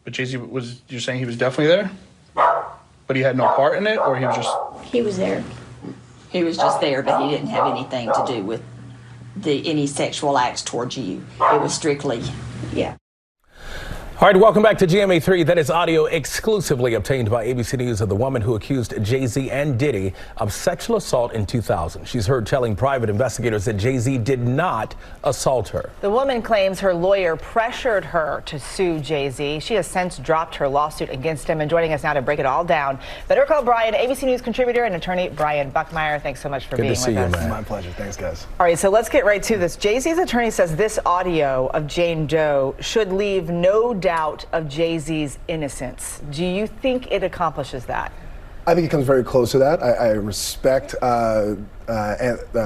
But Jay-Z you're saying he was definitely there? But he had no part in it, or he was just... He was there. He was just there, but he didn't have anything to do with any sexual acts towards you. It was strictly, yeah. All right, welcome back to GMA3. That is audio exclusively obtained by ABC News of the woman who accused Jay-Z and Diddy of sexual assault in 2000. She's heard telling private investigators that Jay-Z did not assault her. The woman claims her lawyer pressured her to sue Jay-Z. She has since dropped her lawsuit against him. And joining us now to break it all down, Better Call Brian, ABC News contributor and attorney Brian Buckmire. Thanks so much for being with us. Good to see you, man. My pleasure. Thanks, guys. All right, so let's get right to this. Jay-Z's attorney says this audio of Jane Doe should leave no doubt of Jay-Z's innocence. Do you think it accomplishes that? I think it comes very close to that. I respect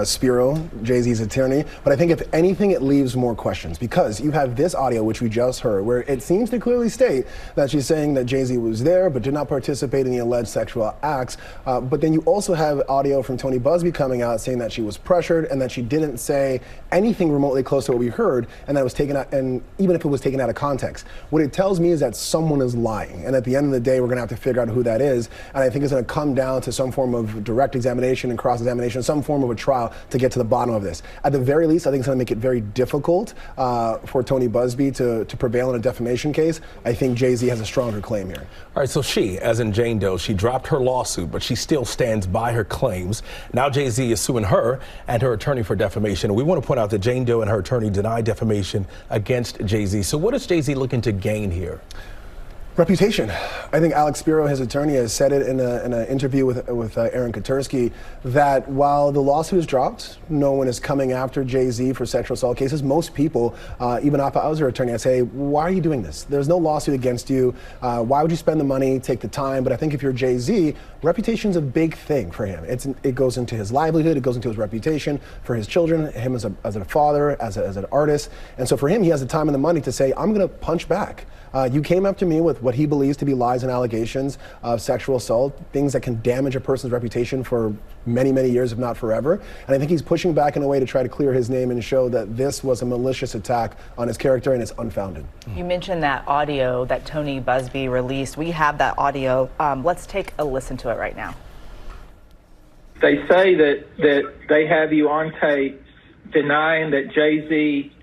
Spiro, Jay-Z's attorney, but I think if anything, it leaves more questions because you have this audio, which we just heard, where it seems to clearly state that she's saying that Jay-Z was there but did not participate in the alleged sexual acts. But then you also have audio from Tony Busby coming out saying that she was pressured and that she didn't say anything remotely close to what we heard, and that it was taken out, and even if it was taken out of context. What it tells me is that someone is lying, and at the end of the day, we're going to have to figure out who that is, and I think it's going to come down to some form of direct examination and cross-examination, some form of a trial to get to the bottom of this. At the very least, I think it's going to make it very difficult for Tony Busby to prevail in a defamation case. I think Jay-Z has a stronger claim here. All right, so she, as in Jane Doe, she dropped her lawsuit, but she still stands by her claims. Now Jay-Z is suing her and her attorney for defamation. We want to point out that Jane Doe and her attorney denied defamation against Jay-Z. So what is Jay-Z looking to gain here? Reputation. I think Alex Spiro, his attorney, has said it in an interview with Aaron Katersky that while the lawsuit is dropped, no one is coming after Jay-Z for sexual assault cases. Most people, even if I was her attorney, I'd say, why are you doing this? There's no lawsuit against you. Why would you spend the money, take the time? But I think if you're Jay-Z, reputation's a big thing for him. It goes into his livelihood, it goes into his reputation for his children, him as a father, as an artist. And so for him, he has the time and the money to say, I'm going to punch back. You came after me with what he believes to be lies and allegations of sexual assault, things that can damage a person's reputation for many, many years, if not forever. And I think he's pushing back in a way to try to clear his name and show that this was a malicious attack on his character and it's unfounded. You mentioned that audio that Tony Busby released. We have that audio. Let's take a listen to it right now. They say that they have you on tape denying that Jay-Z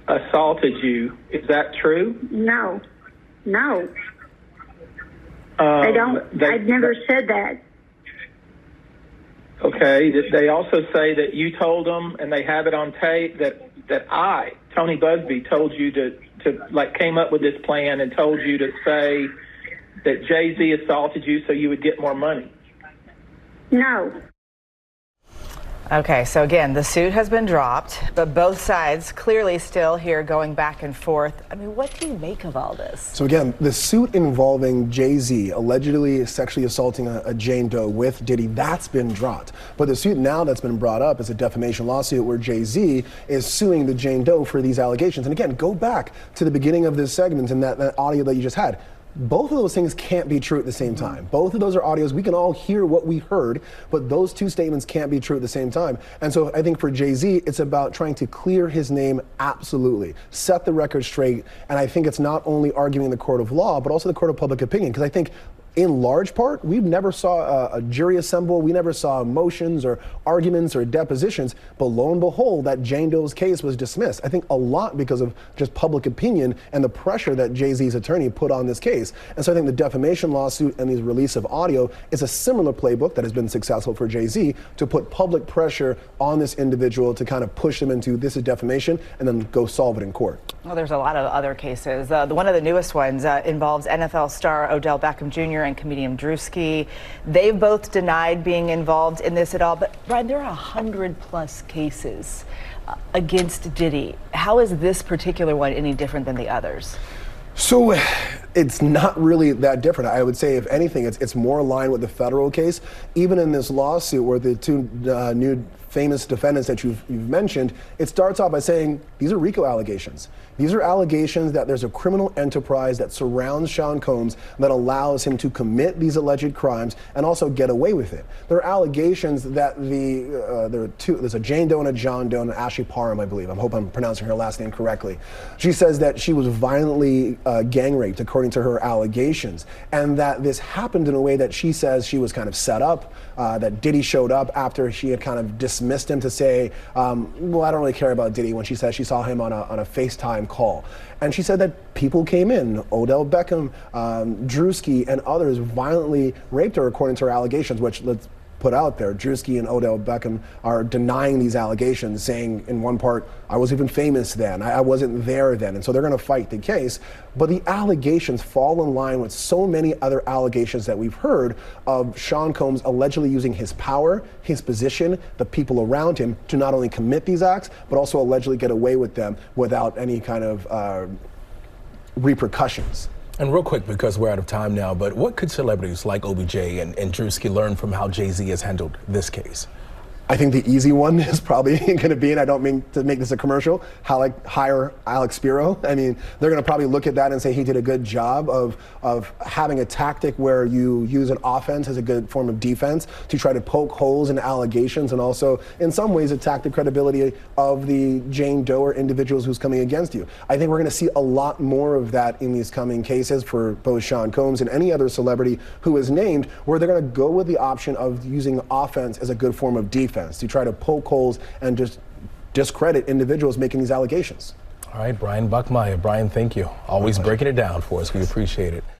assaulted you. Is that true? No. I don't. I've never said that. Okay. They also say that you told them, and they have it on tape, that I, Tony Busby, told you to came up with this plan and told you to say that Jay-Z assaulted you so you would get more money. No. Okay, so again, the suit has been dropped, but both sides clearly still here going back and forth. I mean, what do you make of all this? So again, the suit involving Jay-Z allegedly sexually assaulting a Jane Doe with Diddy, that's been dropped. But the suit now that's been brought up is a defamation lawsuit where Jay-Z is suing the Jane Doe for these allegations. And again, go back to the beginning of this segment and that audio that you just had. Both of those things can't be true at the same time. Both of those are audios. We can all hear what we heard, but those two statements can't be true at the same time. And so I think for Jay-Z, it's about trying to clear his name absolutely, set the record straight. And I think it's not only arguing the court of law, but also the court of public opinion. Because I think in large part, we never saw a jury assemble. We never saw motions or arguments or depositions. But lo and behold, that Jane Doe's case was dismissed. I think a lot because of just public opinion and the pressure that Jay-Z's attorney put on this case. And so I think the defamation lawsuit and the release of audio is a similar playbook that has been successful for Jay-Z to put public pressure on this individual to kind of push them into this is defamation and then go solve it in court. Well, there's a lot of other cases. One of the newest ones involves NFL star Odell Beckham Jr. and comedian Drewski. They've both denied being involved in this at all. But Brian, there are 100+ cases against Diddy. How is this particular one any different than the others? So it's not really that different. I would say, if anything, it's more aligned with the federal case. Even in this lawsuit where the two new famous defendants that you've mentioned, it starts off by saying these are RICO allegations. These are allegations that there's a criminal enterprise that surrounds Sean Combs that allows him to commit these alleged crimes and also get away with it. There are allegations that there's a Jane Doe and a John Doe and Ashley Parham, I believe. I hope I'm pronouncing her last name correctly. She says that she was violently gang raped, according to her allegations, and that this happened in a way that she says she was kind of set up, that Diddy showed up after she had kind of dismissed him to say, well, I don't really care about Diddy, when she said she saw him on a FaceTime call. And she said that people came in, Odell Beckham, Drewski, and others violently raped her, according to her allegations, which, let's put out there, Drewski and Odell Beckham are denying these allegations, saying in one part, I wasn't even famous then, I wasn't there then, and so they're going to fight the case. But the allegations fall in line with so many other allegations that we've heard of Sean Combs allegedly using his power, his position, the people around him to not only commit these acts, but also allegedly get away with them without any kind of repercussions. And real quick, because we're out of time now, but what could celebrities like OBJ and Drewski learn from how Jay-Z has handled this case? I think the easy one is probably going to be, and I don't mean to make this a commercial, hire Alex Spiro. I mean, they're going to probably look at that and say he did a good job of having a tactic where you use an offense as a good form of defense to try to poke holes in allegations, and also in some ways attack the credibility of the Jane Doe or individuals who's coming against you. I think we're going to see a lot more of that in these coming cases for both Sean Combs and any other celebrity who is named, where they're going to go with the option of using offense as a good form of defense to try to poke holes and just discredit individuals making these allegations. All right, Brian Buckmire. Brian, thank you. Always breaking it down for us. We appreciate it.